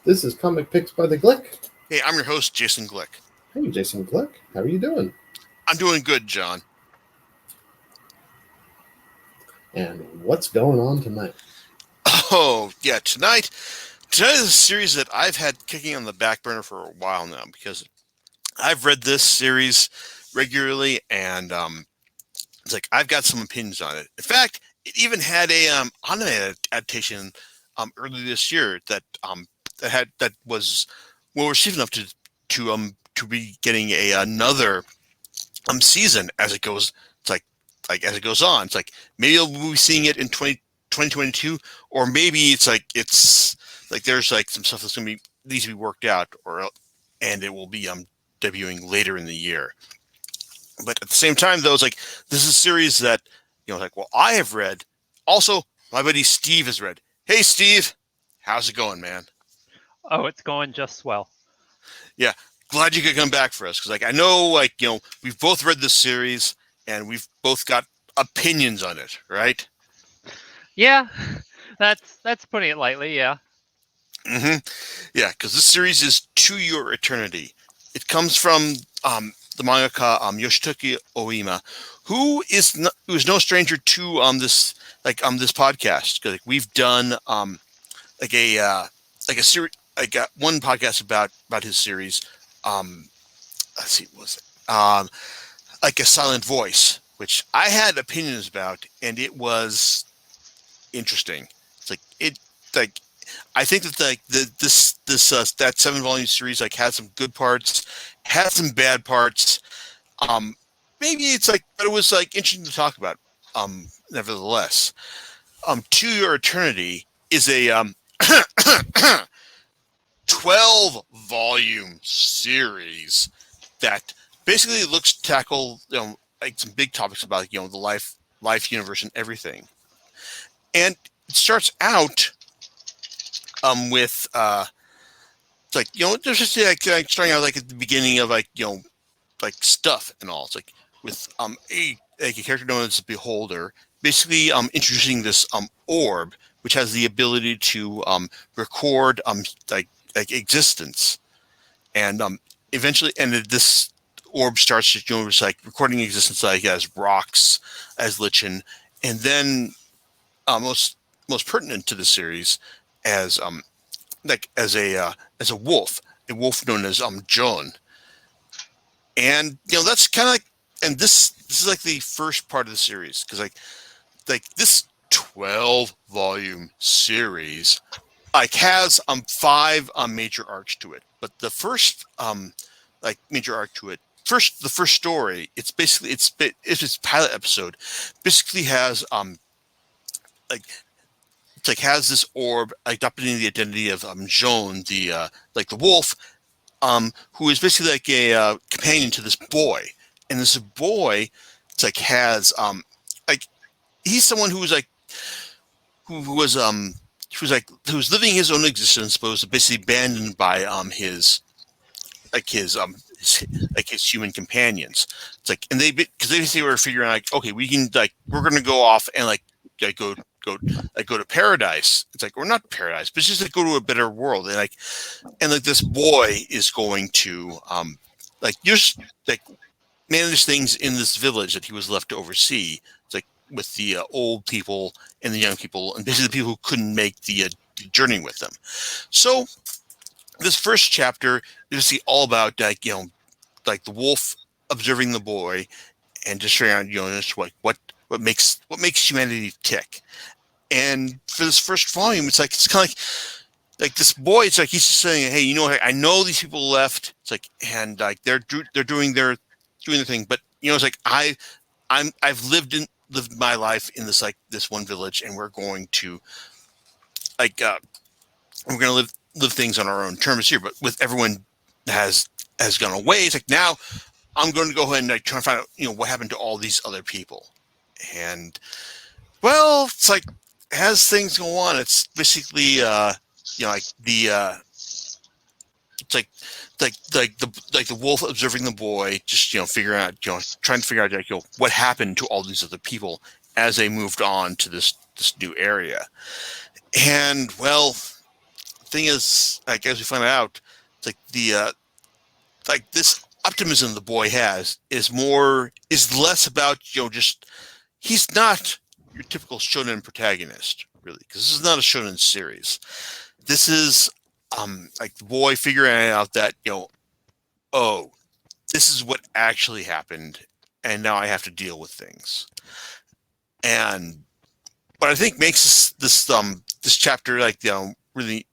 This is Comic Picks by the Glick. Hey, I'm your host, Jason Glick. Hey, Jason Glick. How are you doing? I'm doing good, John. And what's going on tonight? Oh, yeah, tonight is a series that I've had kicking on the back burner for a while now because I've read this series regularly and it's like I've got some opinions on it. In fact, it even had a anime adaptation early this year that was well received enough to be getting another season as it goes. It's like as it goes on. It's like maybe we'll be seeing it in 2022, or maybe it's like there's like some stuff that's gonna be needs to be worked out, and it will be debuting later in the year. But at the same time, though, it's like this is a series that like I have read. Also, my buddy Steve has read. Hey, Steve, how's it going, man? Oh, it's going just well. Yeah, glad you could come back for us because I know we've both read this series and we've both got opinions on it, right? Yeah, that's putting it lightly. Yeah. Mm-hmm. Yeah, because this series is To Your Eternity. It comes from the mangaka Yoshitoki Oima, who is no stranger to this podcast. Cause, we've done like a series one podcast about his series. Let's see, what was it like A Silent Voice, which I had opinions about, and it was interesting. It's like I think that this that 7-volume series had some good parts, had some bad parts. Maybe but it was interesting to talk about. Nevertheless, To Your Eternity is a 12-volume series that basically looks to tackle some big topics about the life universe and everything. And it starts out with there's just starting out at the beginning of stuff and all. It's with a character known as the Beholder, basically introducing this orb which has the ability to record existence, and eventually, and this orb starts just recording existence as rocks, as lichen, and then most pertinent to the series as as a wolf known as John. And that's kind of and this is the first part of the series, because this 12-volume series has 5 major arcs to it. But the first major arc to it, the first story, it's basically it's pilot episode, basically has has this orb adopting the identity of Joan, the wolf, who is basically a companion to this boy. And this boy has he's someone who was who was living his own existence, but was basically abandoned by his human companions. It's and they were figuring out okay, we can we're gonna go off and go to paradise. It's or not paradise, but just go to a better world. And this boy is going to just manage things in this village that he was left to oversee. It's with the old people and the young people, and basically the people who couldn't make the journey with them. So this first chapter is all about the wolf observing the boy and just figuring out just what makes humanity tick. And for this first volume, it's kind of like this boy. It's he's just saying, hey, I know these people left. It's and they're doing their thing, but it's I've lived my life in this this one village, and we're going to live things on our own terms here. But with everyone has gone away, it's now I'm going to go ahead and try and find out what happened to all these other people. And well, it's as things go on, it's basically the wolf observing the boy, just figuring out trying to figure out what happened to all these other people as they moved on to this new area. And well, thing is, like as we find out, it's like the like this optimism the boy has is less about just he's not your typical shonen protagonist really, because this is not a shonen series. This is like the boy figuring out that oh, this is what actually happened, and now I have to deal with things. And what I think makes this chapter really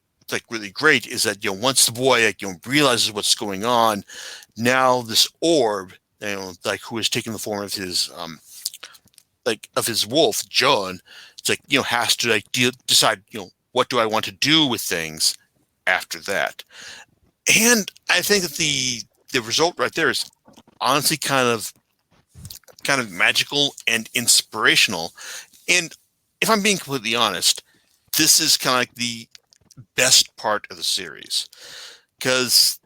really great is that once the boy realizes what's going on, now this orb who has taken the form of his of his wolf John, it's has to decide what do I want to do with things after that. And I think that the result right there is honestly kind of magical and inspirational. And if I'm being completely honest, this is kind of like the best part of the series, because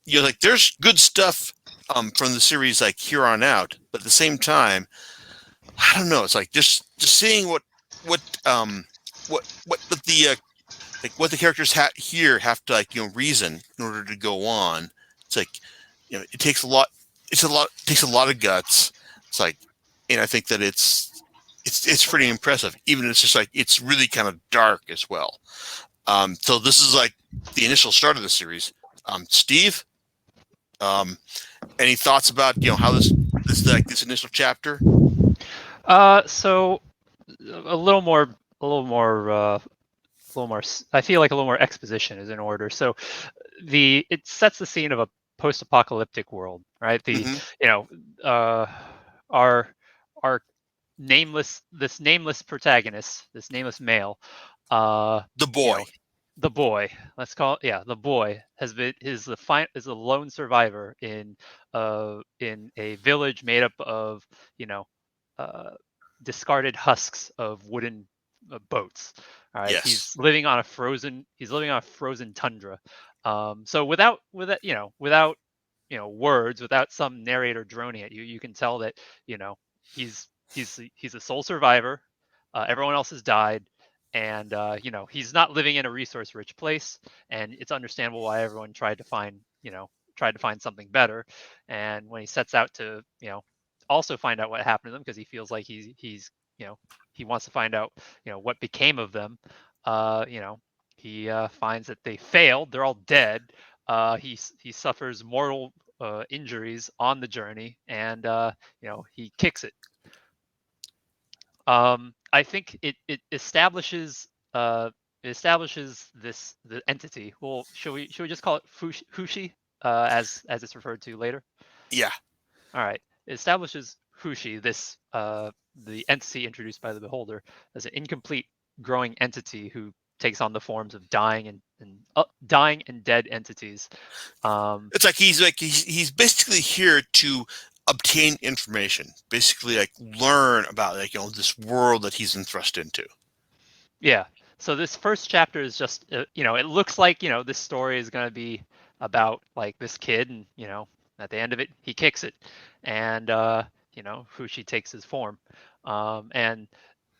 there's good stuff from the series here on out, but at the same time, I don't know, it's just seeing what the characters here have to reason in order to go on. It's it takes a lot. It takes a lot of guts. And I think that it's pretty impressive. Even it's just it's really kind of dark as well. So this is the initial start of the series. Steve, any thoughts about how this initial chapter? So a little more. I feel like a little more exposition is in order. So it sets the scene of a post-apocalyptic world, right? Our nameless protagonist, this nameless male, the boy. The boy, let's call it, the boy is a lone survivor in a village made up of discarded husks of wooden boats. All right, yes. He's living on a frozen tundra. So without words, without some narrator droning at you, you can tell that he's a sole survivor. Everyone else has died. And he's not living in a resource-rich place, and it's understandable why everyone tried to find something better. And when he sets out to also find out what happened to them, because he feels like he wants to find out what became of them. He finds that they failed; they're all dead. He suffers mortal injuries on the journey, and he kicks it. I think it establishes the entity. Well, should we just call it Fushi as it's referred to later? Yeah. All right. It establishes Fushi, this the entity introduced by the Beholder, as an incomplete growing entity who takes on the forms of dying and dead entities. It's he's basically here to obtain information, basically learn about this world that he's been thrust into. Yeah. So this first chapter is just it looks like this story is going to be about this kid, and at the end of it he kicks it, and Fushi takes his form, and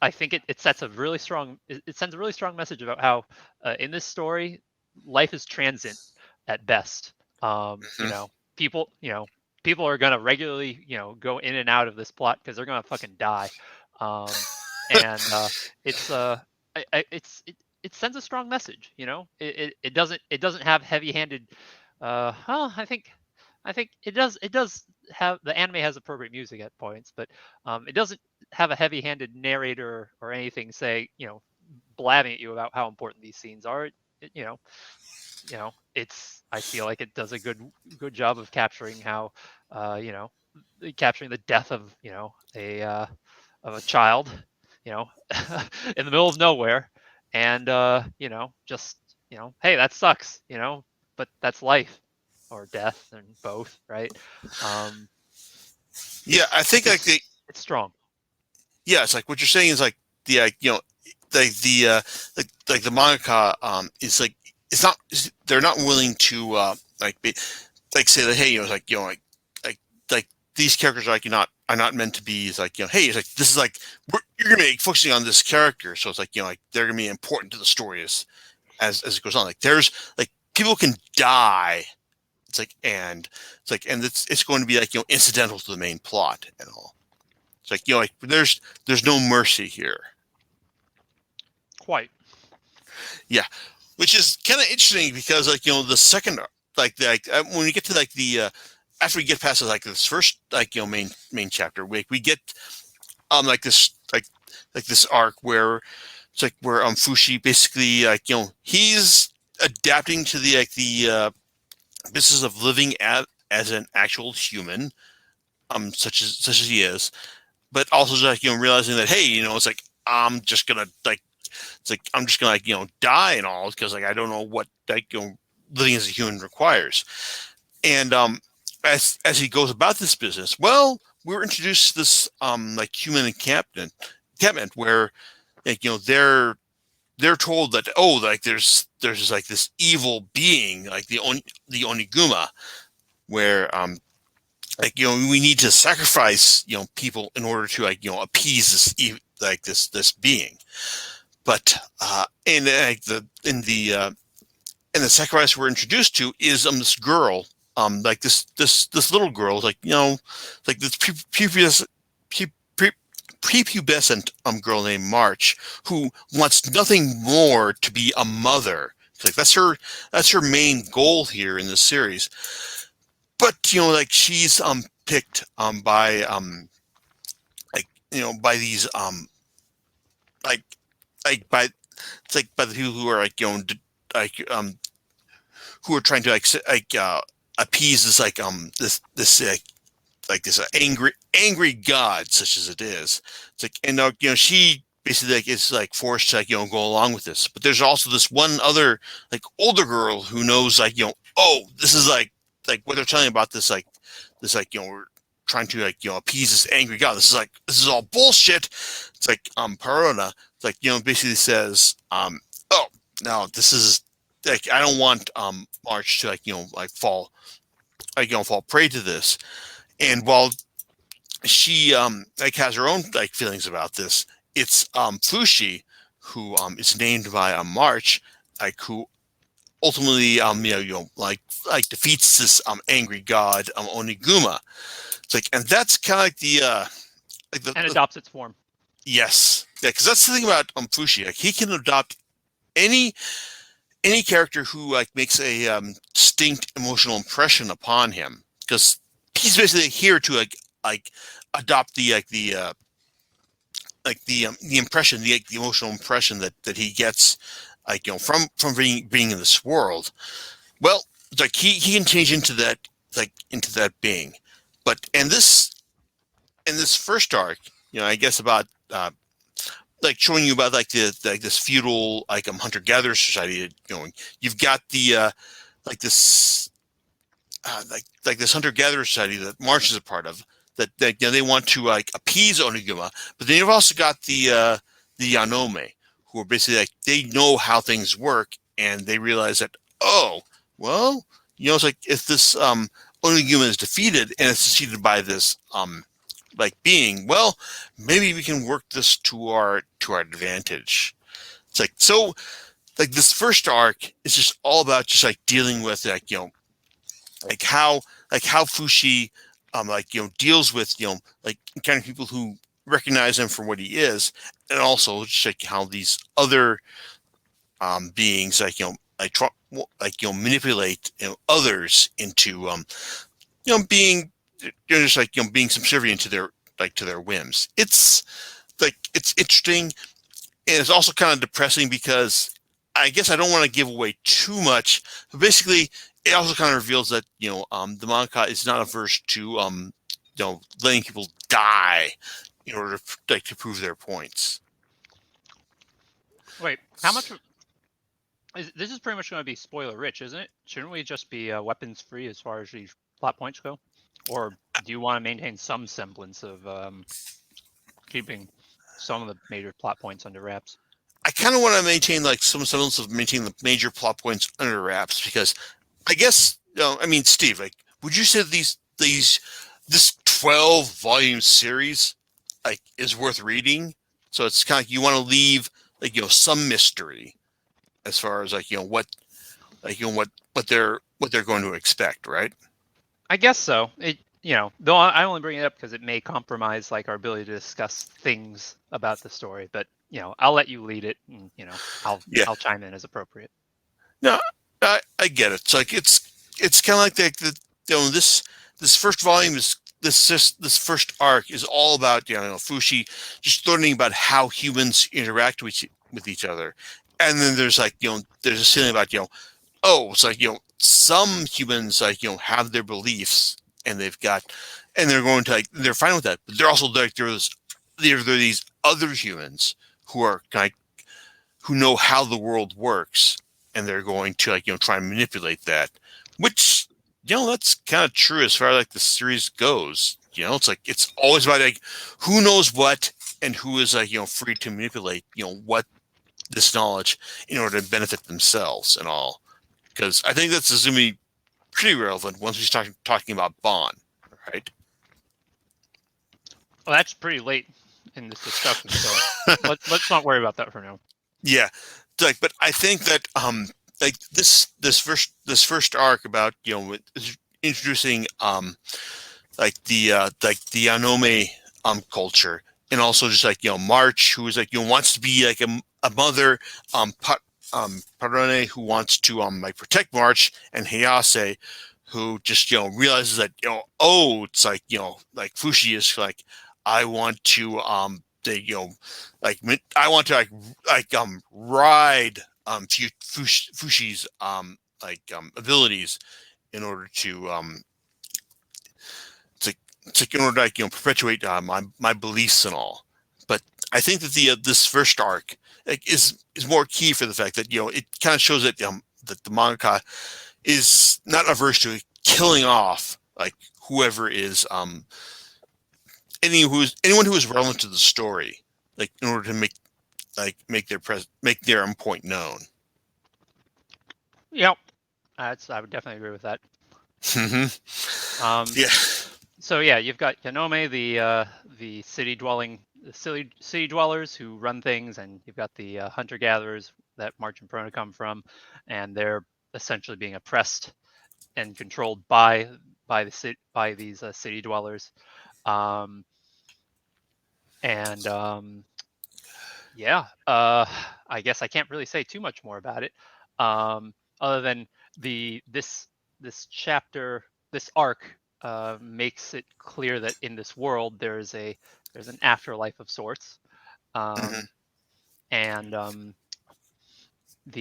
I think it sets a really strong it sends a really strong message about how in this story life is transient at best. People are gonna regularly, go in and out of this plot because they're gonna fucking die, and it sends a strong message. It doesn't have heavy-handed. I think it does have, the anime has appropriate music at points, but it doesn't have a heavy-handed narrator or anything blabbing at you about how important these scenes are. I feel like it does a good job of capturing how capturing the death of a child in the middle of nowhere, and hey, that sucks, but that's life or death, and both, right? Yeah, I think it's strong. Yeah, it's what you're saying is the the mangaka is it's not, they're not willing to say that, hey, these characters are not meant to be hey, this is you're gonna be focusing on this character, so it's they're gonna be important to the story as as it goes on. Like there's like people can die. It's like and it's going to be like incidental to the main plot and all. It's like like there's no mercy here. Quite. Yeah, which is kind of interesting because like the second when we get to like the after we get past like this first like main chapter, we get like this this arc where it's like where Fushi basically like he's adapting to the like the business of living as an actual human, such as he is, but also like realizing that hey it's like I'm just gonna like die and all because like I don't know what like living as a human requires, and as he goes about this business, well, we're introduced to this like human encampment where like they're told that like there's like this evil being like the Oniguma where like we need to sacrifice people in order to like appease this being, but in the sacrifice we're introduced to is this girl like this little girl like like this prepubescent girl named March who wants nothing more to be a mother. Like that's her main goal here in this series. But like she's picked by like by these like by it's like by the people who are like who are trying to like appease this like this angry god such as it is. It's like and she basically like is like forced to like go along with this. But there's also this one other like older girl who knows like this is like what they're telling about this like we're trying to like appease this angry god. This is all bullshit. It's like Perona like basically says oh no, this is like I don't want March to like fall prey to this. And while she like has her own like feelings about this, it's Fushi who is named by March like who ultimately like defeats this angry god Oniguma. It's like and that's kind of like the and adopts its form. Yes, yeah, because that's the thing about Fushi. Like he can adopt any character who like makes a distinct emotional impression upon him because he's basically here to like adopt the impression the emotional impression that he gets like from being in this world. Well, it's like he can change into that being, but in this first arc, I guess about like showing you about like this feudal like hunter-gatherer society going. You've got the like this like this hunter-gatherer society that March is a part of that they want to like appease Oniguma, but then you've also got the Yanome who are basically like they know how things work and they realize that well it's like if this Oniguma is defeated and it's defeated by this like being, well, maybe we can work this to our advantage. It's like so like this first arc is just all about just like dealing with like like how Fushi deals with like kind of people who recognize him for what he is, and also just like how these other beings like manipulate others into being just like being subservient to their whims. It's like it's interesting, and it's also kind of depressing because I guess I don't want to give away too much, but basically it also kind of reveals that the mangaka is not averse to letting people die in order to prove their points. Wait, how much? This is pretty much going to be spoiler rich, isn't it? Shouldn't we just be weapons free as far as these plot points go? Or do you want to maintain some semblance of keeping some of the major plot points under wraps? I kind of want to maintain like some semblance of maintaining the major plot points under wraps because I guess I mean, Steve, like, would you say this 12-volume series like is worth reading? So it's kind of like you want to leave like some mystery. as far as what they're going to expect, right? I guess so. Though I only bring it up because it may compromise like our ability to discuss things about the story. But I'll let you lead it, and Yeah. I'll chime in as appropriate. No, I get it. It's like it's kind of like this first volume is this first arc is all about Fushi just learning about how humans interact with each other, and then there's there's a feeling about it's like some humans have their beliefs and they're going to they're fine with that, but they're also like there are these other humans who are who know how the world works, and they're going to try and manipulate that, which that's kind of true as far as the series goes. It's like it's always about who knows what and who is free to manipulate what this knowledge in order to benefit themselves and all. Because I think that's going to be pretty relevant once we start talking about Bond, right? Well, that's pretty late in this discussion, so let's not worry about that for now. Yeah, but I think that this first arc about introducing the Yanome culture, and also just March, who is wants to be a mother, Parone, who wants to protect March, and Hayase, who just realizes that it's like Fushi is I want to I want to ride Fushi's abilities in order to in order to perpetuate my beliefs and all. But I think that this first arc is more key for the fact that it kind of shows that that the mangaka is not averse to killing off whoever is anyone who is relevant to the story, in order to make their point known. Yep, I would definitely agree with that. Mm-hmm. Yeah. So yeah, you've got Yanome, the city dwellers who run things, and you've got the hunter gatherers that March and Perona come from, and they're essentially being oppressed and controlled by these city dwellers. I guess I can't really say too much more about it, other than this chapter, this arc makes it clear that in this world there's an afterlife of sorts, and at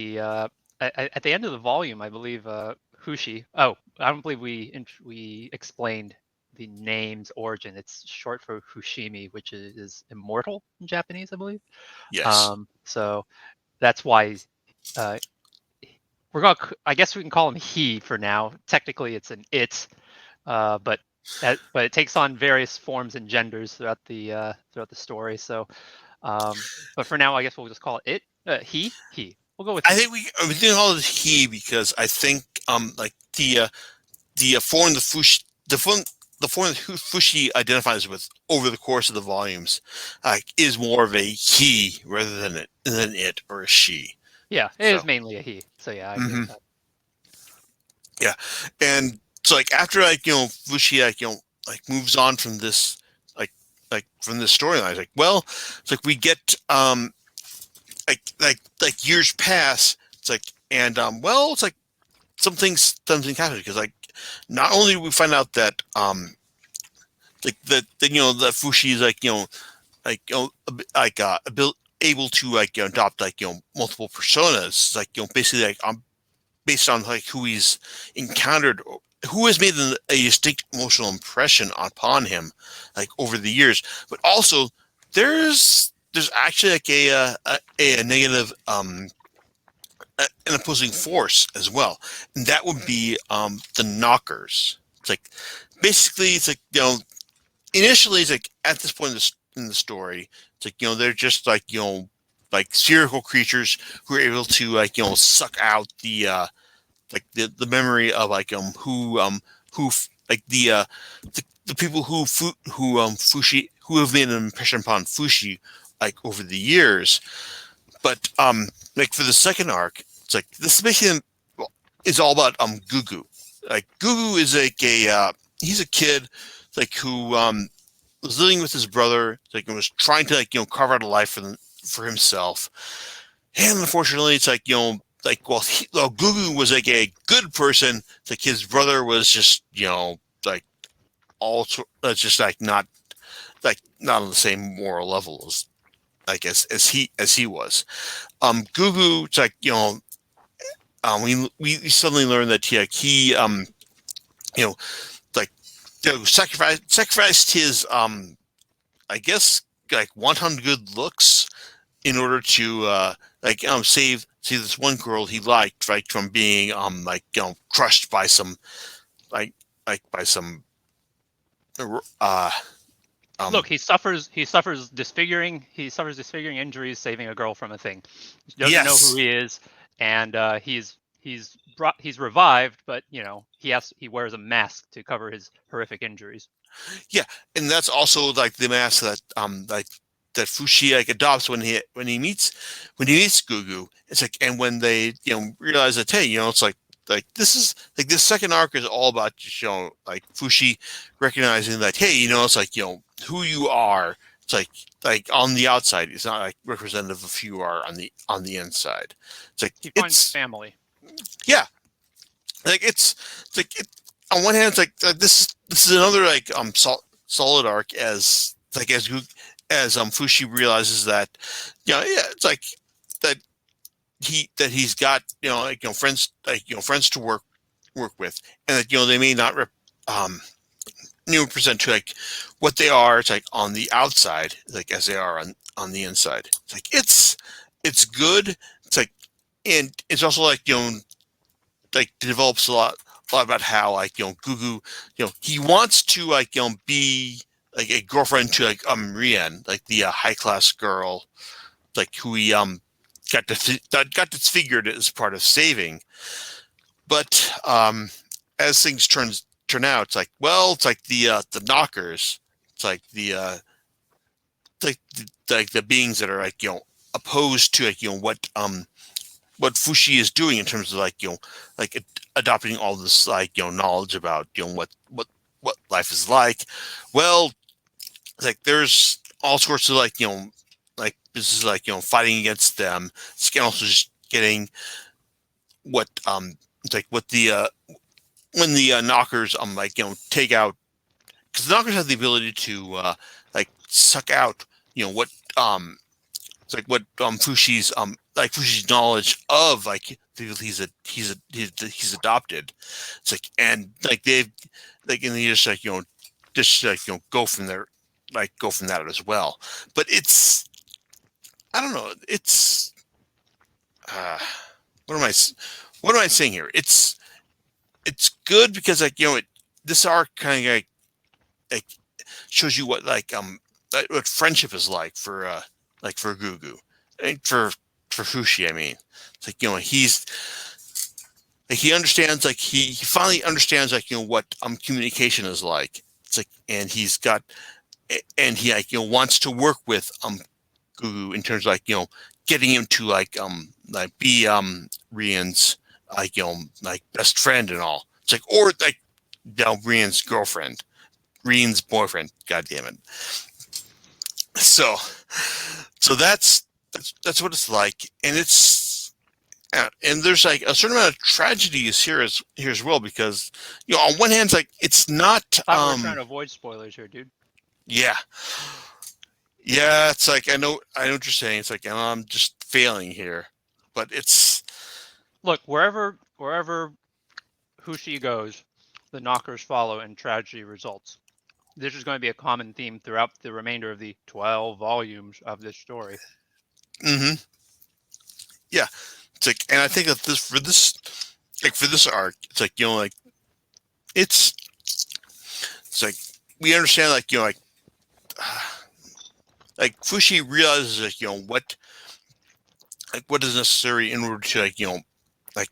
the end of the volume, I believe Fushi. Oh, I don't believe we explained the name's origin. It's short for Fushimi, which is immortal in Japanese, I believe. Yes. So that's why I guess we can call him he for now. Technically, it's an it, but it takes on various forms and genders throughout the story. So, but for now, I guess we'll just call it he. We'll go with. I think we call it he because I think the form that Fushi identifies with over the course of the volumes is more of a he rather than it or a she. Yeah, it is mainly a he. So yeah, I agree with that. Yeah, and so after Fushi moves on from this from this storyline, it's we get years pass. It's it's something happened because not only do we find out that that Fushi is able to adopt multiple personas, basically based on who he's encountered, who has made a distinct emotional impression upon him over the years, but also there's actually a negative an opposing force as well, and that would be the knockers. Basically initially it's at this point in the story, it's they're just spherical creatures who are able to suck out the memory of the people who Fushi, who have made an impression upon Fushi over the years. But for the second arc, It's like this basically is all about Gugu. Like Gugu is like he's a kid like who was living with his brother, like and was trying to like carve out a life for himself. And unfortunately, it's like like well Gugu was like a good person. Like his brother was just like also just like not on the same moral level as like as he was. Gugu, it's like we suddenly learned that he like sacrificed his I guess like 100 good looks in order to save this one girl he liked, right, from being crushed by some by some Look, he suffers disfiguring injuries saving a girl from a thing. He doesn't know who he is, and he's revived, but he wears a mask to cover his horrific injuries. Yeah, and that's also like the mask that that Fushi like adopts when he meets Gugu. It's like, and when they realize that, hey, it's like this is like this second arc is all about like Fushi recognizing that, hey, it's like who you are. It's like on the outside, it's not like representative of who you are on the inside. It's like he finds family. Yeah, like it's like on one hand, it's like this is another like solid arc as Fushi realizes that it's like that he's got friends friends to work with, and that they may not represent to like what they are. It's like on the outside, like as they are on the inside. It's like it's good. It's like, and it's also like like develops a lot about how like Gugu he wants to like be like a girlfriend to like Rian, like the high class girl, like who he got disfigured as part of saving. But as things turn out, it's like, well, it's like the knockers, it's like the the beings that are like opposed to like what Fushi is doing in terms of like like adopting all this like knowledge about what life is like. Well, like there's all sorts of like like this is like fighting against them. It's also just getting what it's like what the when the knockers like take out, because the knockers have the ability to like suck out what it's like what Fushi's like Fushi's knowledge of like people he's adopted. It's like, and like they've like, and they just like go from there, like go from that as well. But it's, I don't know, it's what am I saying here? It's good because like this arc kind of like shows you what like what friendship is like for Gugu, and for Fushi. I mean, it's like he's like he understands, like he finally understands like what communication is like. It's like, and he's got, and he like wants to work with Gugu in terms of like getting him to like be Rian's like like best friend and all. It's like, or like Rian's girlfriend, Rian's boyfriend. God damn it. So that's what it's like, and it's and there's like a certain amount of tragedy is here as well, because on one hand it's like it's not we're trying to avoid spoilers here, dude. Yeah, it's like I know what you're saying. It's like I'm just failing here, but it's, look, wherever Fushi goes, the knockers follow and tragedy results. This is going to be a common theme throughout the remainder of the 12 volumes of this story. Mm-hmm. Yeah, it's like, and I think that for this arc, it's like like it's like we understand like like Fushi realizes like what is necessary in order to like like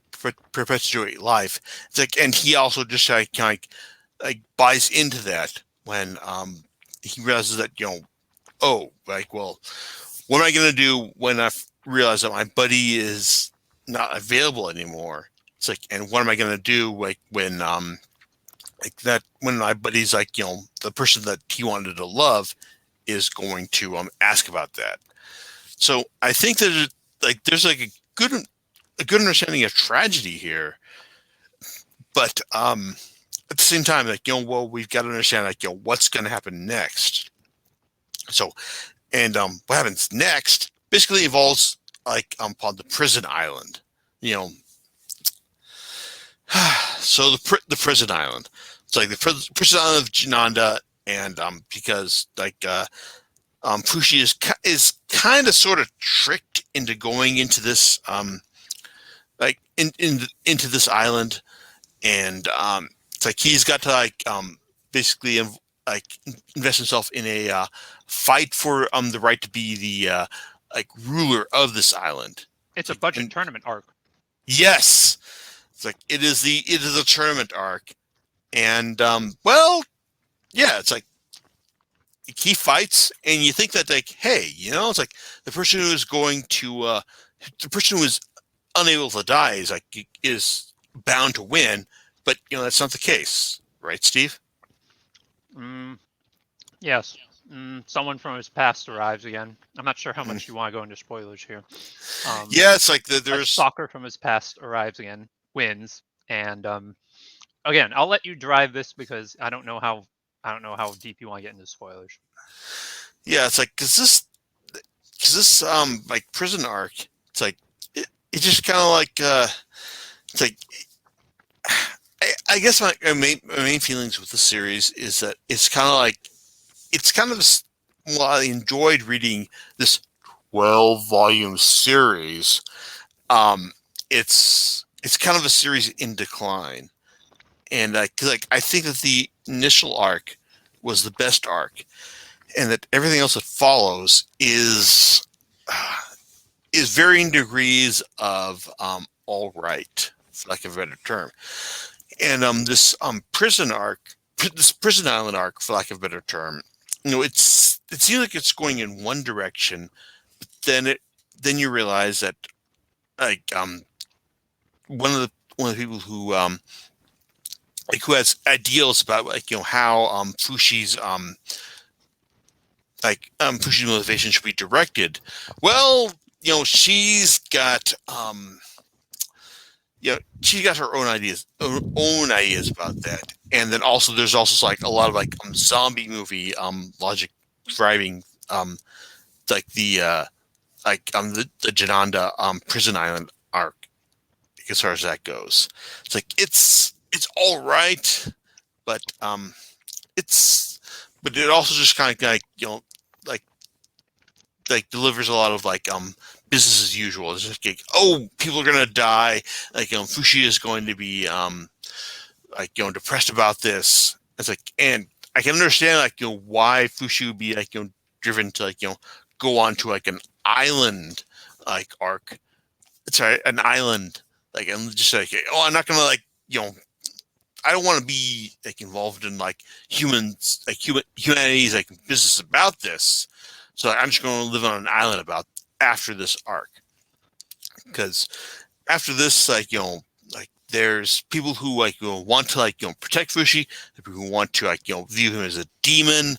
perpetuate life. It's like, and he also just like kind of like buys into that when he realizes that oh, like, well, what am I gonna do when I realize that my buddy is not available anymore. It's like, and what am I going to do like when like that when my buddy's like, the person that he wanted to love is going to ask about that. So I think that there's like a good understanding of tragedy here, but at the same time, like, well, we've got to understand, like, what's going to happen next. So, and what happens next basically involves like upon the prison island, so the prison island. It's like the prison island of Jananda, and because like Fushi is kind of sort of tricked into going into this like into this island, and it's like he's got to like basically like invest himself in a fight for the right to be the like ruler of this island. It's a budget tournament arc. Yes, it's like it is a tournament arc, and well, yeah, it's like he fights, and you think that like, hey, it's like the person who is going to the person who is unable to die is bound to win, but that's not the case, right, Steve? Yes. Someone from his past arrives again. I'm not sure how much you want to go into spoilers here. Yeah, it's like there's a stalker from his past arrives again, wins, and again, I'll let you drive this because I don't know how deep you want to get into spoilers. Yeah, it's like because this like prison arc, it's like it just kind of like it's like I guess my main feelings with the series is that it's kind of well, I enjoyed reading this 12-volume series. It's kind of a series in decline, and I think that the initial arc was the best arc, and that everything else that follows is varying degrees of all right, for lack of a better term. And this prison island arc, for lack of a better term, it seems like it's going in one direction, but then you realize that like one of the people who like who has ideals about like how Fushi's Fushi's motivation should be directed. Well, she's got she got her own ideas about that, and then also there's also like a lot of like zombie movie logic driving like the Jananda prison island arc as far as that goes. It's like it's all right, but it also just kind of like delivers a lot of like business as usual. It's just like, oh, people are gonna die. Like Fushi is going to be like depressed about this. It's like, and I can understand like why Fushi would be like driven to like go on to like an island like arc. Sorry, an island like, and just like, oh, I'm not gonna like I don't want to be like involved in like humanity's like business about this. So I'm just going to live on an island after this arc, because after this, like there's people who like want to like protect Fushi, people who want to like view him as a demon,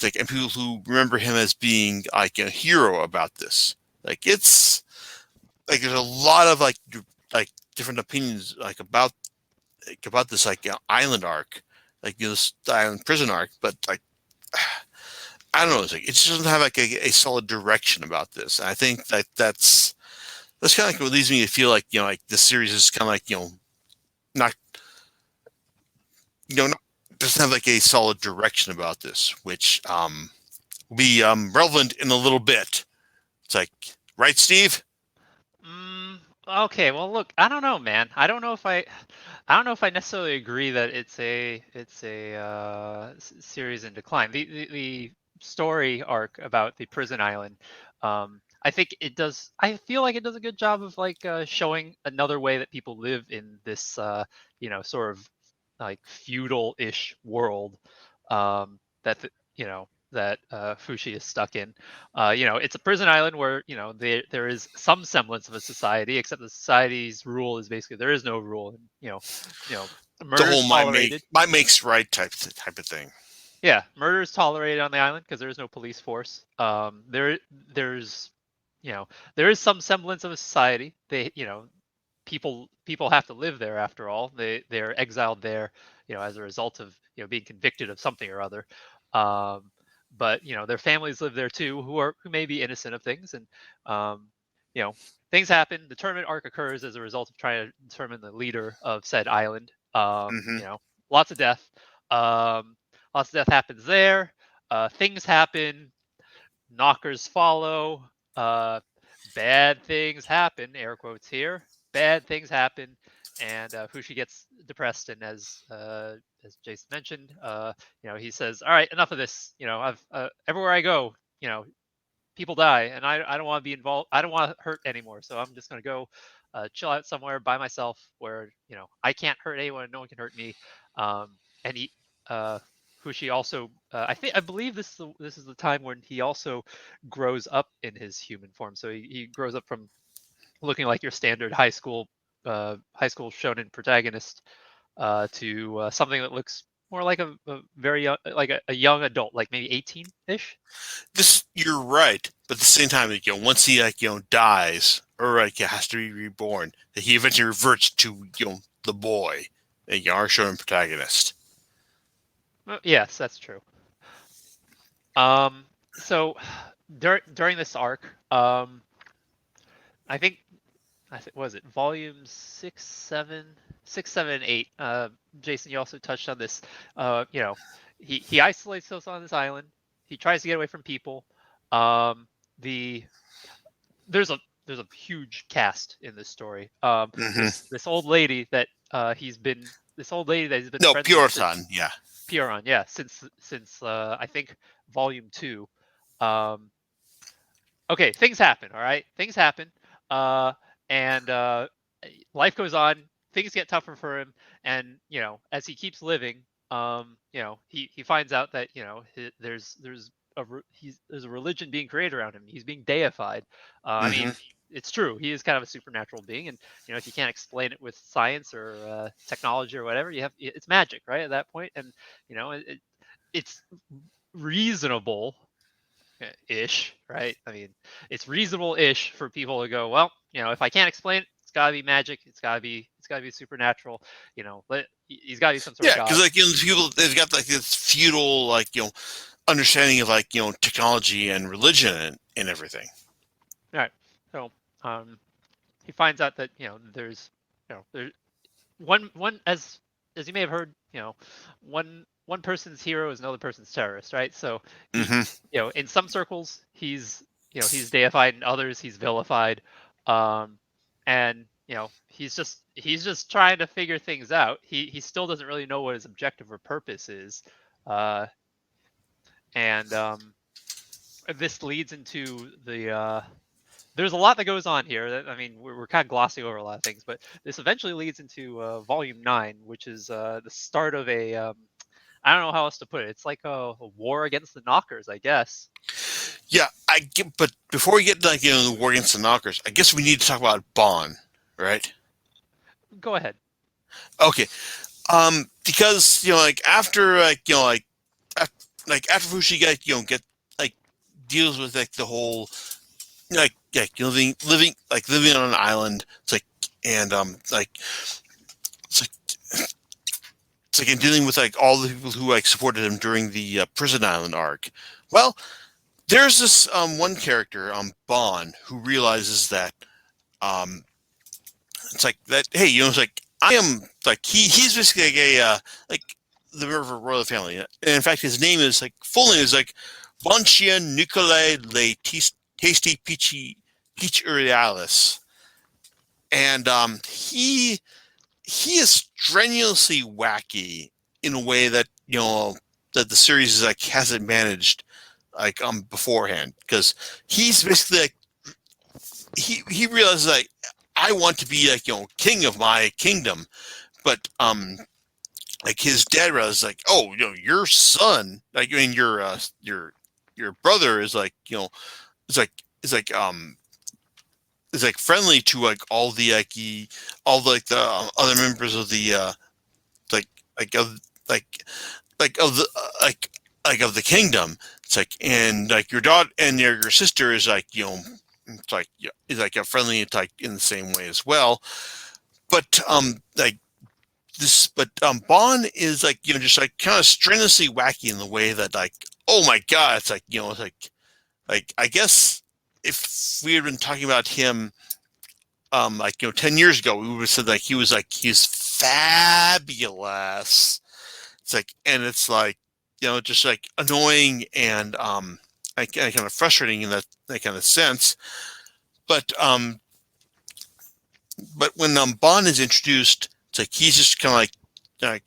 like, and people who remember him as being like a hero about this. Like it's like there's a lot of like different opinions like about this like island arc, like this island prison arc, but like I don't know, it's like it just doesn't have like a solid direction about this. And I think that's kind of like what leads me to feel like like this series is kind of like not doesn't have like a solid direction about this, which will be relevant in a little bit. It's like, right, Steve? Okay, well, look, I don't know, man. I don't know if I necessarily agree that it's a series in decline. The story arc about the prison island, I think it does. I feel like it does a good job of like showing another way that people live in this sort of like feudal-ish world. That that Fushi is stuck in. It's a prison island where there is some semblance of a society, except the society's rule is basically there is no rule, and The murder whole is tolerated. my makes right type of thing. Yeah, murder is tolerated on the island because there is no police force. There's there is some semblance of a society. People have to live there after all. They're exiled there, as a result of being convicted of something or other. But their families live there too, who may be innocent of things, and things happen. The tournament arc occurs as a result of trying to determine the leader of said island. Lots of death. Lots of death happens there. Things happen. Knockers follow. Bad things happen. Air quotes here. Bad things happen, and Fushi gets depressed. And as Jason mentioned, he says, "All right, enough of this. I've everywhere I go, people die, and I don't want to be involved. I don't want to hurt anymore. So I'm just gonna go chill out somewhere by myself where I can't hurt anyone, and no one can hurt me." And he Fushi also, I believe this is the time when he also grows up in his human form. So he grows up from looking like your standard high school shonen protagonist to something that looks more like a very young, like a young adult, like maybe 18-ish. You're right, but at the same time, once he dies or has to be reborn, that he eventually reverts to the boy, our shonen protagonist. Yes, that's true. So during this arc, I think was it volume 6, 7, 8. Jason, you also touched on this. He isolates himself on this island. He tries to get away from people. There's a huge cast in this story. This old lady that he's been friends with Puritan, yeah. Pioran, yeah, since I think volume 2. Okay, things happen. All right, things happen, and life goes on. Things get tougher for him, and as he keeps living, he finds out that there's a religion being created around him. He's being deified. I mean, it's true. He is kind of a supernatural being, and if you can't explain it with science or technology or whatever, it's magic, right? At that point, and it's reasonable-ish, right? I mean, it's reasonable-ish for people to go, well, if I can't explain it, it's gotta be magic. It's gotta be supernatural. He's gotta be some sort of god. Yeah, because people they've got this feudal understanding of technology and religion and everything. All right. So he finds out that there's one as you may have heard, one person's hero is another person's terrorist, right? So in some circles he's deified, in others he's vilified, and he's just trying to figure things out. He still doesn't really know what his objective or purpose is, and this leads into the there's a lot that goes on here. I mean, we're kind of glossing over a lot of things, but this eventually leads into volume 9, which is the start of a I don't know how else to put it. It's like a war against the Knockers, I guess. Yeah, but before we get to the war against the Knockers, I guess we need to talk about Bon, right? Go ahead. Okay, because after after Fushi deals with the whole living on an island. It's like in dealing with all the people who supported him during the prison island arc. Well, there's this one character, Bon, who realizes that it's that hey, I am he's basically a the member of a royal family, and in fact his name is full name is Bonchien Nicolai Le Tasty Peach Urialis, and he is strenuously wacky in a way that that the series hasn't managed beforehand, because he's basically he realizes I want to be king of my kingdom, but his dad was oh your son your your brother is like, is like is like is like friendly to like all the the other members of the like like of like of the of the kingdom. It's like, and like your daughter and your sister is like, it's like, is like a friendly, it's like in the same way as well. But Bon is like, just like kind of strenuously wacky in the way that like, oh my god, it's like, it's like I guess if we had been talking about him 10 years ago, we would have said like he's fabulous. It's like, and it's like, just like annoying and like kind of frustrating in that kind of sense. But when Bon is introduced, it's like he's just kind of like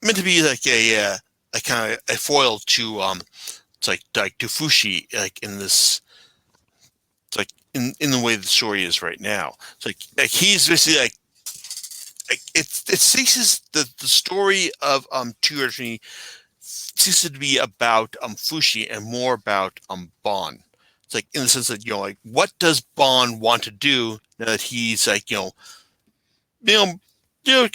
meant to be like a kind of a foil to it's like to Fushi, like in this, it's like in the way the story is right now. It's like he's basically like it ceases the story of Two ceases to be about Fushi and more about Bon. It's like in the sense that like what does Bon want to do now that he's like kind of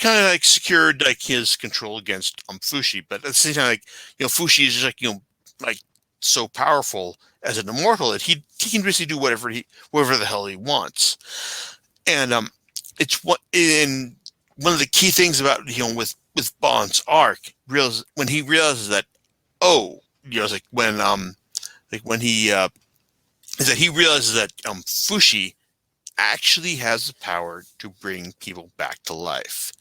like secured like his control against Fushi, but at the same time like Fushi is just like like so powerful as an immortal that he can basically do whatever the hell he wants. And it's one of the key things about with Bon's arc when he realizes that it's like when he is that he realizes that Fushi actually has the power to bring people back to life,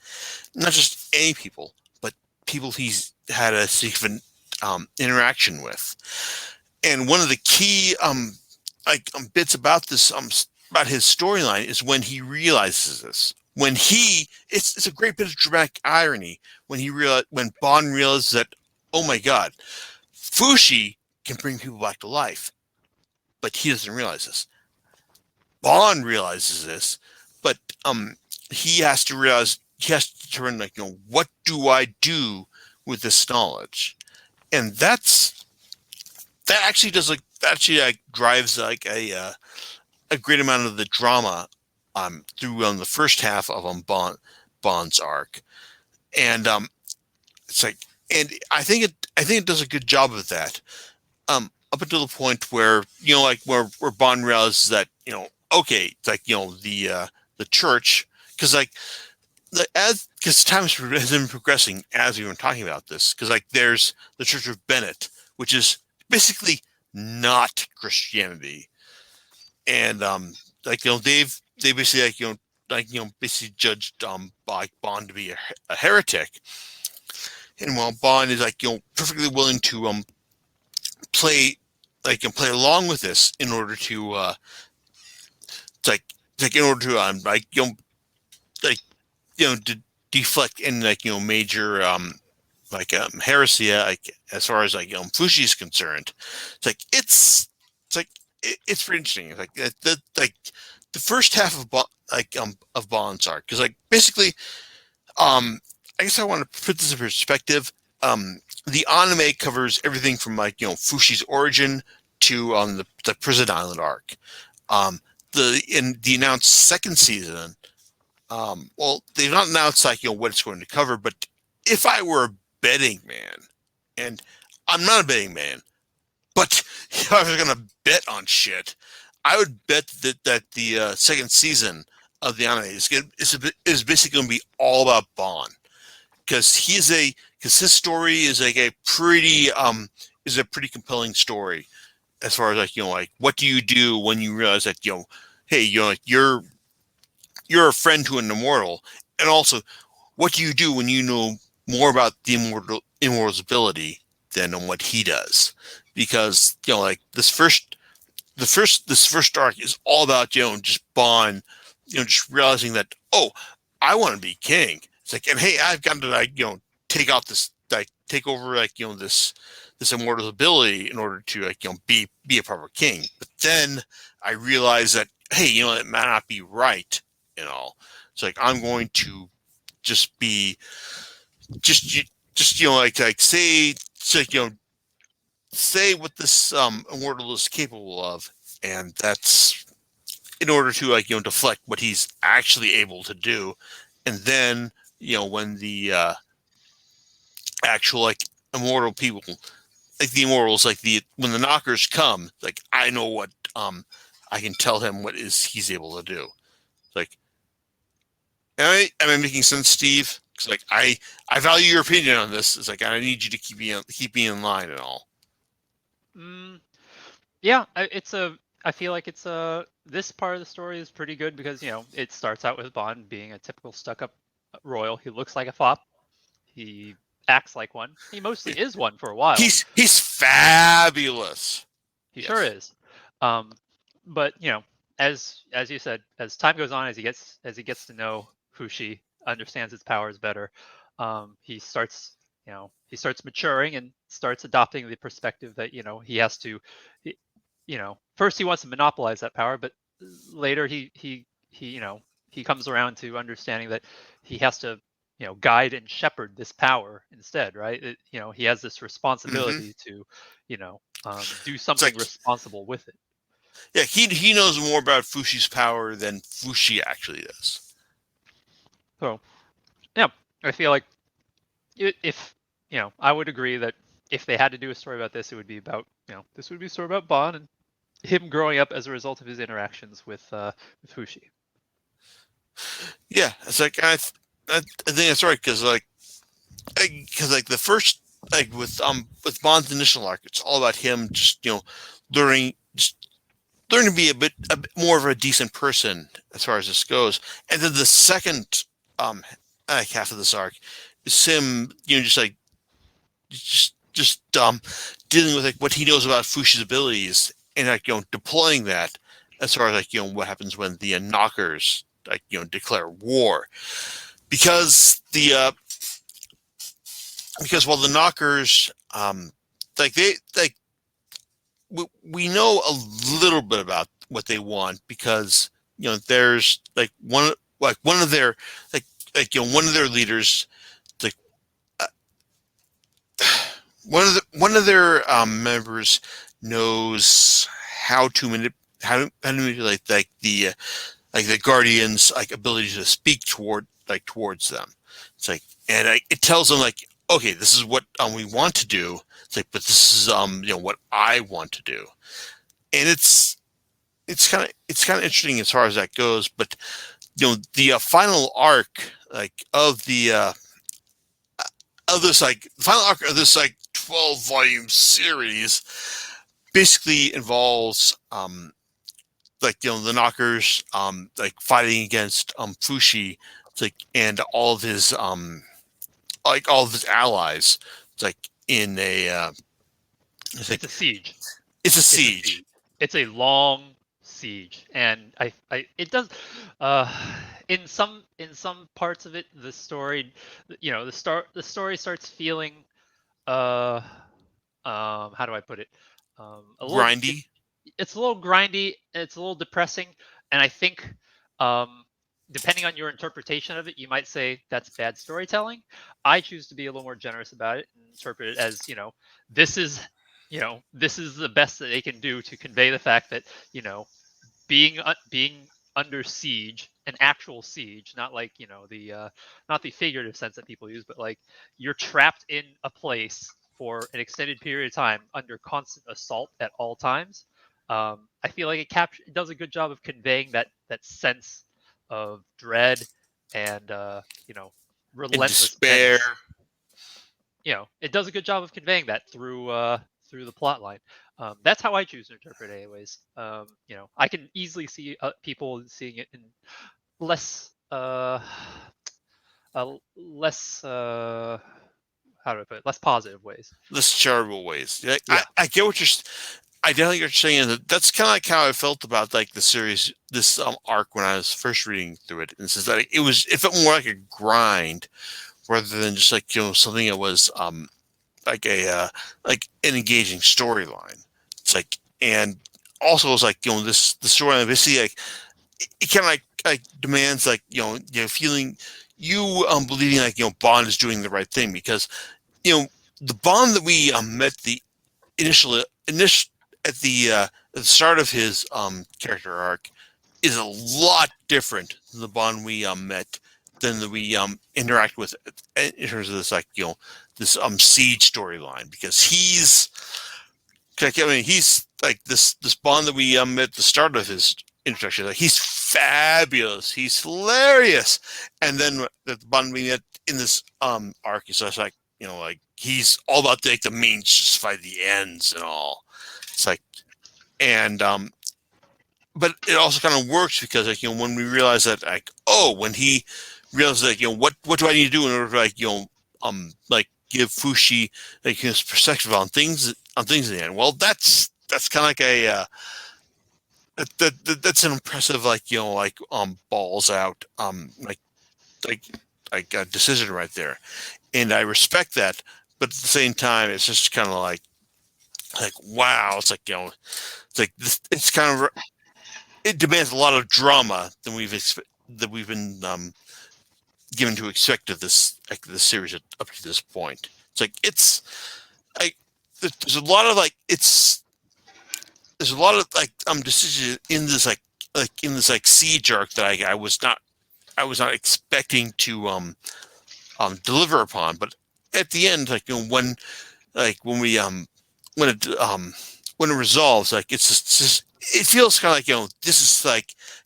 not just any people, but people he's had a significant interaction with. And one of the key bits about this about his storyline is when he realizes this. When it's a great bit of dramatic irony when Bon realizes that, oh my god, Fushi can bring people back to life, but he doesn't realize this. Bon realizes this, but he has to determine like, what do I do with this knowledge? And that actually drives like a great amount of the drama through the first half of Bon's arc. And it's like, and I think it does a good job of that. Up until the point where like where Bon realizes that okay, it's like the church, because like because time has been progressing as we've been talking about this, because like there's the Church of Bennett, which is basically not Christianity, and like they basically basically judged Bon to be a heretic, and while Bon is like perfectly willing to play along with this in order to to deflect in like major heresy as far as like Fushi is concerned. It's pretty interesting. It's like the first half of Bon's arc, because like basically I guess I want to put this in perspective. The anime covers everything from like Fushi's origin to the prison island arc. In the announced second season, well, they've not announced like what it's going to cover, but if I were a betting man, and I'm not a betting man, but if I was going to bet on shit, I would bet that the second season of the anime is basically going to be all about Bon, because his story is like a pretty compelling story as far as like like what do you do when you realize that hey you're a friend to an immortal, and also what do you do when you know more about the immortal's ability than on what he does, because like this first arc is all about just Bon just realizing that, oh, I want to be king. It's like, and hey, I've got to like take over like this immortal ability in order to like be a proper king. But then I realized that, hey, it might not be right and all. It's like I'm going to just be like say it's like say what this immortal is capable of, and that's in order to deflect what he's actually able to do, and then when the actual immortal people, like the immortals, when the knockers come, like I know what I can tell him what is he's able to do. Like, am I making sense, Steve? Because I value your opinion on this. It's like I need you to keep me in line and all. Yeah, I feel like this part of the story is pretty good because it starts out with Bond being a typical stuck-up royal. He looks like a fop. He acts like one. He mostly is one for a while. He's fabulous. He sure is. But as you said, as time goes on, as he gets to know Fushi, understands its powers better, he starts maturing and starts adopting the perspective that he has to, first he wants to monopolize that power, but later he comes around to understanding that he has to guide and shepherd this power instead, right? He has this responsibility to do something responsible with it. Yeah, he knows more about Fushi's power than Fushi actually does. So, yeah, I feel like if I would agree that if they had to do a story about this, it would be about this would be a story about Bond and him growing up as a result of his interactions with Fushi. Yeah, it's like I think that's right because the first with Bond's initial arc, it's all about him just learning to be a bit more of a decent person as far as this goes, and then the second half of this arc is him just dealing with what he knows about Fushi's abilities and deploying that as far as what happens when the knockers declare war, because while the knockers we know a little bit about what they want because there's one of their one of their leaders, one of their members knows how to manipulate the Guardians' ability to speak towards them. It's and it tells them okay, this is what we want to do. It's but this is what I want to do, and it's kind of interesting as far as that goes. But the final arc of the this final arc of this 12-volume series basically involves the knockers fighting against Fushi, and all of his all of his allies. It's in a it's a siege. It's a siege. It's a long siege, and it does in some parts of it, the story the story starts feeling how do I put it, a little grindy. It's a little grindy, it's a little depressing, and I think depending on your interpretation of it, you might say that's bad storytelling. I choose to be a little more generous about it and interpret it as this is the best that they can do to convey the fact that being under siege, an actual siege, not not the figurative sense that people use, but you're trapped in a place for an extended period of time under constant assault at all times. I feel like it does a good job of conveying that sense of dread and relentless despair. It does a good job of conveying that through the plot line. That's how I choose to interpret it anyways. I can easily see people seeing it in less how do I put it? Less positive ways. Less charitable ways. Yeah. I get what I definitely get what you're saying. That's kind of how I felt about the series, this arc when I was first reading through it. And it's that it felt more like a grind rather than just something that was an engaging storyline. It's and also it's the storyline basically it kind of demands feeling believing Bond is doing the right thing, because the Bond that we met initial at the start of his character arc is a lot different than the Bond we met than the we interact with in terms of this this siege storyline, because he's like this Bond that we met at the start of his introduction. Like, he's fabulous, he's hilarious, and then the Bond we met in this arc is just like he's all about the means justify the ends and all. It's like, and but it also kind of works because when we realize that when he realizes that what do I need to do in order to give Fushi his perspective on things in the end. Well, that's kind of like a that's an impressive balls out decision right there, and I respect that. But at the same time, it's just kind of like wow, it's like this, it's kind of, it demands a lot of drama than we've been given to expect of this this series up to this point. It's there's a lot of decisions in this in this siege arc that I was not expecting to deliver upon. But at the end, when it resolves, it's just it feels kind of this is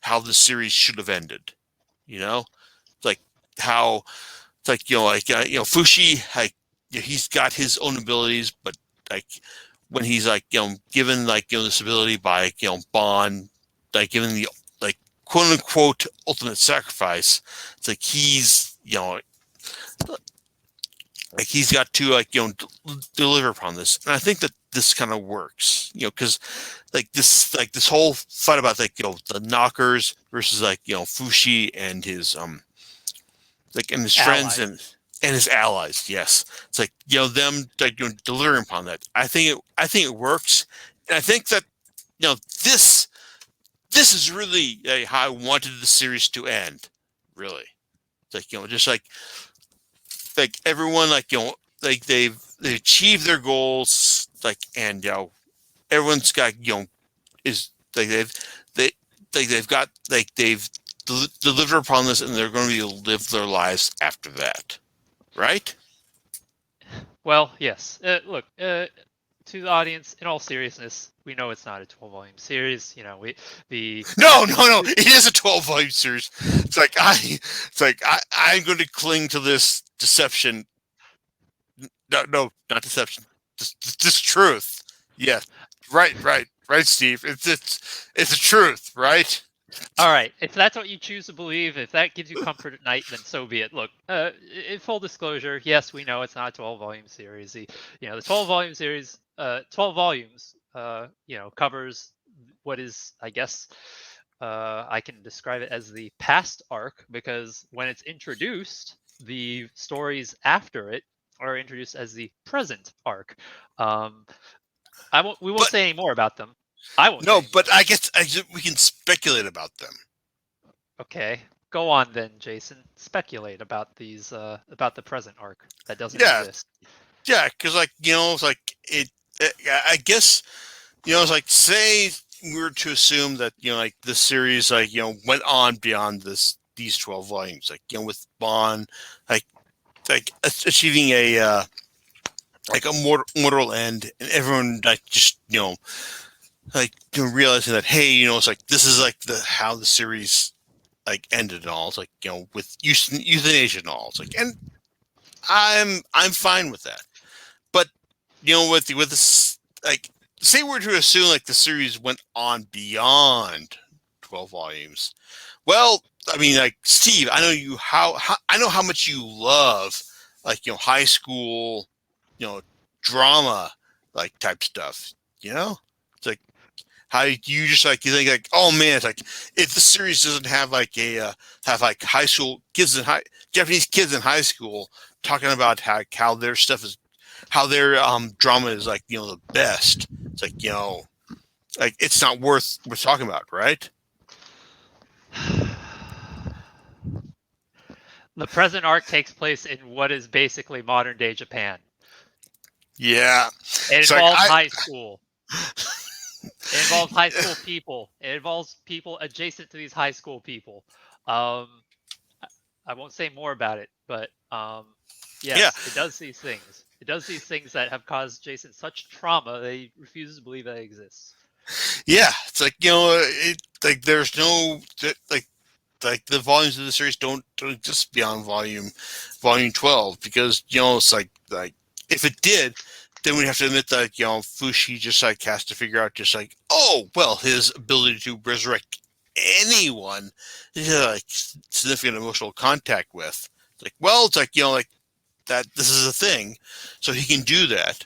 how the series should have ended. How Fushi, he's got his own abilities, but when he's given this ability by Bond, given the quote unquote ultimate sacrifice, it's he's he's got to deliver upon this, and I think that this kind of works, because this whole fight about the knockers versus Fushi and his and his friends and his allies. Yes, it's them delivering upon that. I think it works, and I think that this is really how I wanted the series to end. Really, it's just everyone they've achieved their goals, and everyone's got they've delivered upon this, and they're going to live their lives after that, right? Well, yes. Look, to the audience, in all seriousness, we know it's not a 12-volume series. No, it is a 12-volume series. I'm going to cling to this deception. No, not deception. This truth. Yeah, right, Steve. It's the truth, right? All right. If that's what you choose to believe, if that gives you comfort at night, then so be it. Look, in full disclosure, yes, we know it's not a 12-volume series. The 12-volume series, 12 volumes, covers what is, I guess, I can describe it as the past arc, because when it's introduced, the stories after it are introduced as the present arc. We won't say any more about them. I won't. No, but I guess we can speculate about them. Okay, go on then, Jason. Speculate about these, about the present arc that doesn't exist. Yeah, because I guess it's say we were to assume that the series went on beyond these 12 volumes, with Bond achieving a mortal end, and everyone just realizing that, hey, this is how the series ended and all. It's with euthanasia and all. And I'm fine with that. But with this, say we're to assume the series went on beyond 12 volumes. Well, I mean, Steve, I know I know how much you love high school drama type stuff. It's how you just you think oh man, it's if the series doesn't have high school kids Japanese kids in high school talking about how their stuff is, how their drama is the best. It's it's not worth talking about, right? The present arc takes place in what is basically modern day Japan. Yeah. It So, like, involves high school. It involves high school people. It involves people adjacent to these high school people. I I won't say more about it, but Yeah. yes, it does these things. It does these things that have caused Jason such trauma that he refuses to believe that it exists. Yeah. It's like, like there's no, like the volumes of the series don't exist beyond volume 12 because it's like if it did, then we'd have to admit that Fushi just like has to figure out just like, oh well, his ability to resurrect anyone like significant emotional contact with, like, well, it's like like that this is a thing, so he can do that.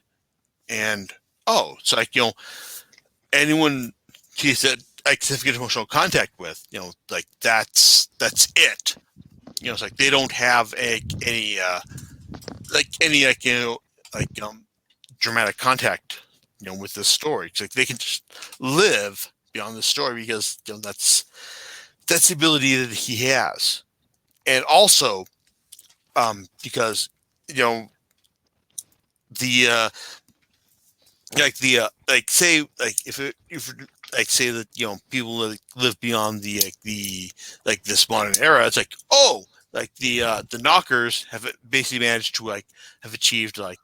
And it's like anyone he said like significant emotional contact with, like that's it. It's like they don't have any dramatic contact, with this story. It's like they can just live beyond the story because that's the ability that he has, and also because the like say like if like say that people that live beyond the this modern era, it's like, oh, like the knockers have basically managed to like have achieved like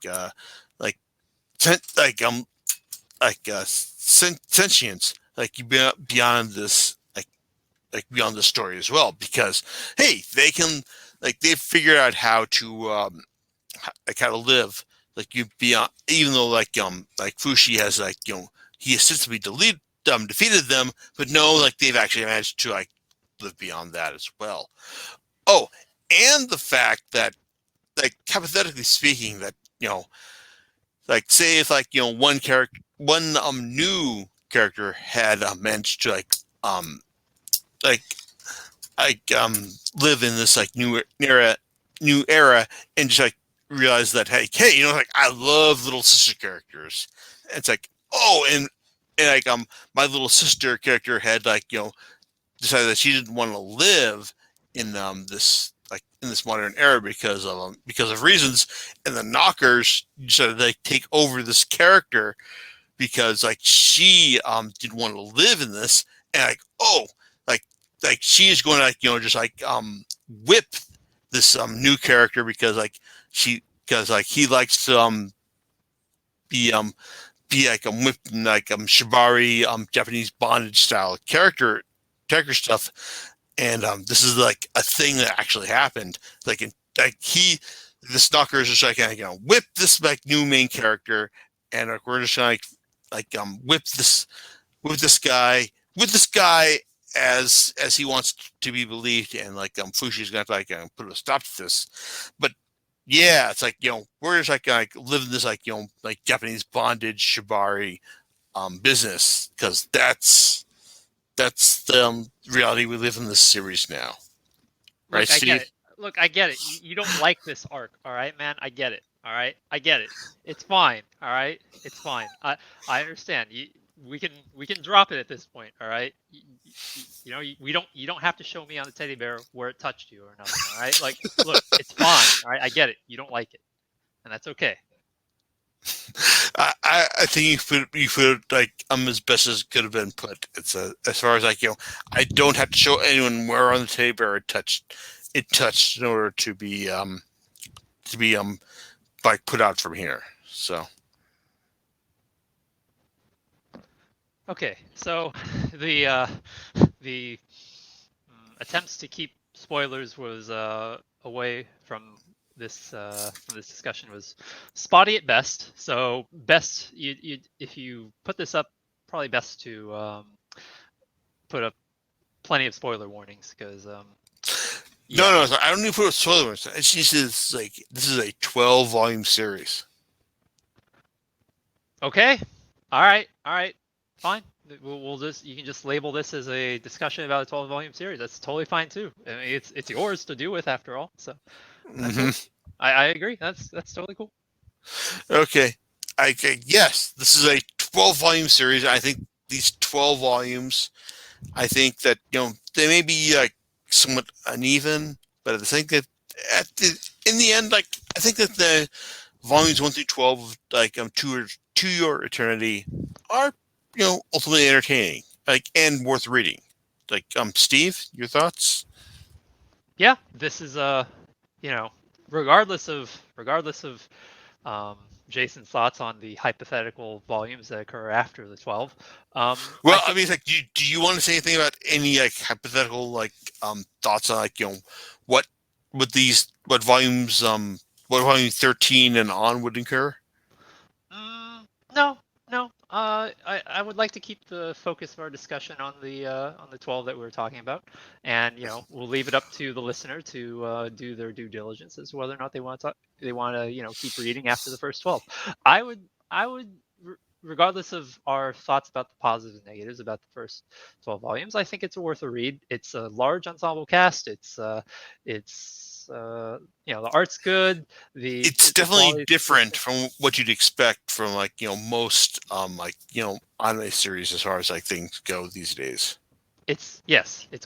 sentience, like beyond this beyond the story as well, because hey, they can like they figured out how to like how to live like you beyond, even though like Fushi has like he ostensibly defeated them, but no, like they've actually managed to like live beyond that as well. Oh, and the fact that like hypothetically speaking that like say if like one new character had managed to like live in this like new era and just like realize that hey like I love little sister characters. And it's like, oh, and like my little sister character had like decided that she didn't want to live in this like in this modern era because of reasons, and the knockers decided to like, take over this character because like she didn't want to live in this, and like, oh, like she is going to like just like whip this new character because like he likes to be like whipping like shibari Japanese bondage style character stuff. And this is like a thing that actually happened. Like this knocker is just like whip this like new main character, and like we're just gonna whip this guy as he wants to be believed, and like Fushi's gonna have to like put a stop to this. But yeah, it's like we're just like living this like like Japanese bondage shibari business, because that's the reality we live in this series now. Right, Look, I Steve? get it. Look, I get it. You don't like this arc, all right, man. I get it. All right, I get it. It's fine. All right, it's fine. I understand. We can drop it at this point. All right. You don't have to show me on the teddy bear where it touched you or nothing. All right. Like, look, it's fine. All right. I get it. You don't like it, and that's okay. I think you put like as best as could have been put. It's as far as like I don't have to show anyone where on the teddy bear it touched in order to be like put out from here. So okay, so the attempts to keep spoilers was away from this discussion was spotty at best. So best you if you put this up, probably best to put up plenty of spoiler warnings, because no, I don't need to put up spoiler warnings. It's just like this is a 12-volume series. Okay, all right, fine. We'll just, you can just label this as a discussion about a 12-volume series. That's totally fine too. I mean, it's yours to do with after all. So cool. I agree. That's totally cool. Okay. Yes, this is a 12-volume series. I think these 12 volumes, I think that they may be like somewhat uneven, but I think that in the end, like I think that volumes 1 through 12, like to Your Eternity, are ultimately entertaining, like, and worth reading. Like, Steve, your thoughts? Yeah, this is regardless of Jason's thoughts on the hypothetical volumes that occur after the 12. Well, I mean, it's like, do you want to say anything about any like hypothetical thoughts on like what what volume 13 and on would incur? No, no. I would like to keep the focus of our discussion on the 12 that we were talking about, and we'll leave it up to the listener to do their due diligence as to whether or not they want to keep reading after the first 12. I would regardless of our thoughts about the positives and negatives about the first 12 volumes, I think it's worth a read. It's a large ensemble cast. The art's good. It's the definitely quality- different from what you'd expect from most anime series as far as like things go these days. It's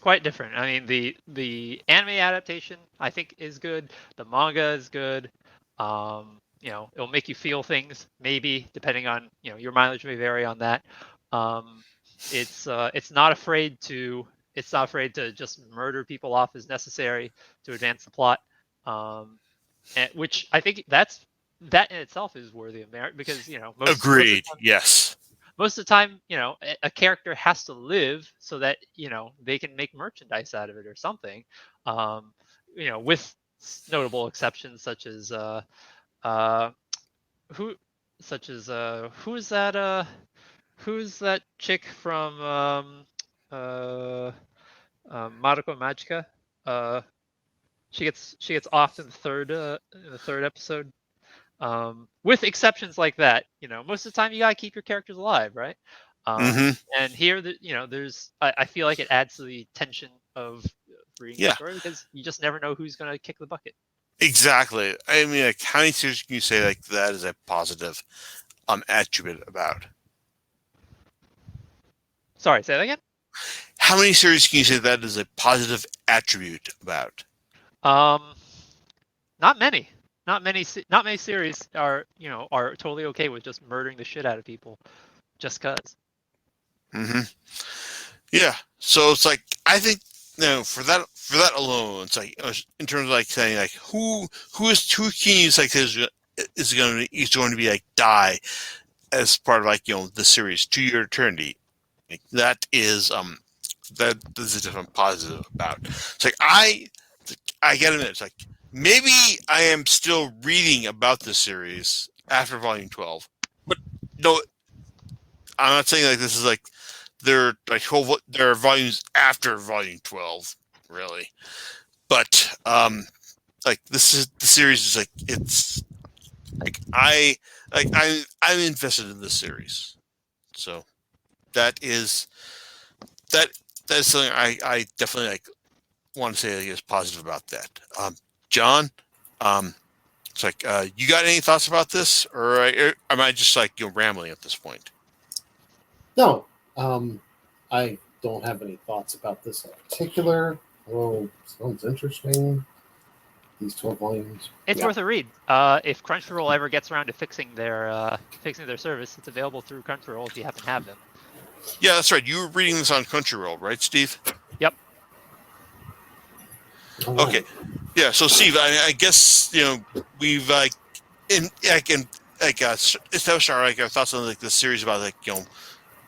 quite different. I mean, the anime adaptation I think is good. The manga is good. It'll make you feel things, maybe, depending on your mileage may vary on that. It's not afraid to just murder people off as necessary to advance the plot, which I think that in itself is worthy of merit, because Agreed. Yes. most of the time, a character has to live so that they can make merchandise out of it or something. With notable exceptions such as who's that chick from Madoka Magica? She gets off in the third episode. With exceptions like that, most of the time you gotta keep your characters alive, right? And here, there's I feel like it adds to the tension of reading the story, because you just never know who's gonna kick the bucket. Exactly. I mean, like, how many series can you say like that is a positive attribute about? Sorry, say that again. How many series can you say that is a positive attribute about? Not many. Not many series are totally okay with just murdering the shit out of people just cause. Yeah. So it's like, I think for that alone, it's like, in terms of like saying like who can you say is going to be like die as part of like the series To Your Eternity. Like, that is a different positive about. It's like I gotta admit, it's like, maybe I am still reading about this series after volume 12, but no, I'm not saying like this is like there are volumes after volume 12, really, but like this is the series is like, it's like I'm invested in this series, so that is something I definitely like want to say is positive about that. John, it's like, you got any thoughts about this, or am I just like rambling at this point? No, I don't have any thoughts about this in particular. Oh, sounds interesting. These 12 volumes. It's worth a read. If Crunchyroll ever gets around to fixing their service, it's available through Crunchyroll if you happen to have them. Yeah, that's right. You were reading this on Crunchyroll, right, Steve? Yep. Okay. Yeah. So, Steve, I guess we've established our thoughts on like the series about like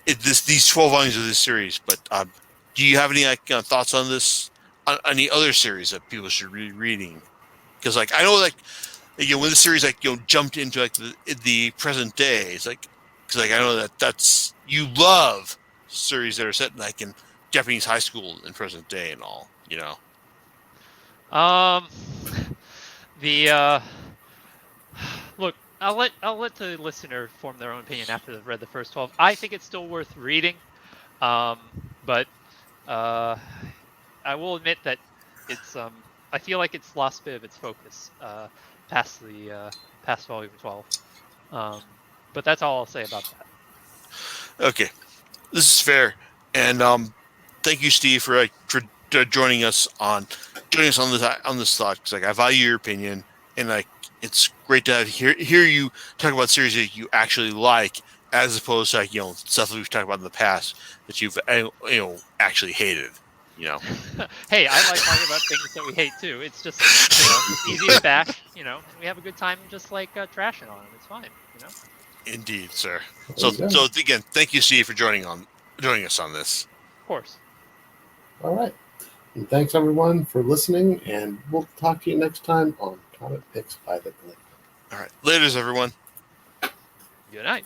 these 12 volumes of this series. But do you have any thoughts on this, on any other series that people should be reading? Because like, I know like when the series like jumped into like the present day, it's like, because like I know that's you love series that are set in like in Japanese high school in present day and all, Look, I'll let the listener form their own opinion after they've read the first 12. I think it's still worth reading, but I will admit that it's I feel like it's lost a bit of its focus past volume 12. But that's all I'll say about that. Okay, this is fair, and thank you, Steve, for joining us on this thought. Because like, I value your opinion, and like It's great to hear you talk about series that you actually like, as opposed to like, stuff that we've talked about in the past that you've actually hated. Hey, I like talking about things that we hate too. It's just it's easy to bash, and we have a good time just like trashing on them. It's fine. Indeed, sir. There you go. Again, thank you, Steve, for joining us on this. Of course. All right. And thanks everyone for listening, and we'll talk to you next time on Comic Picks by the Blink. All right, laters, everyone. Good night.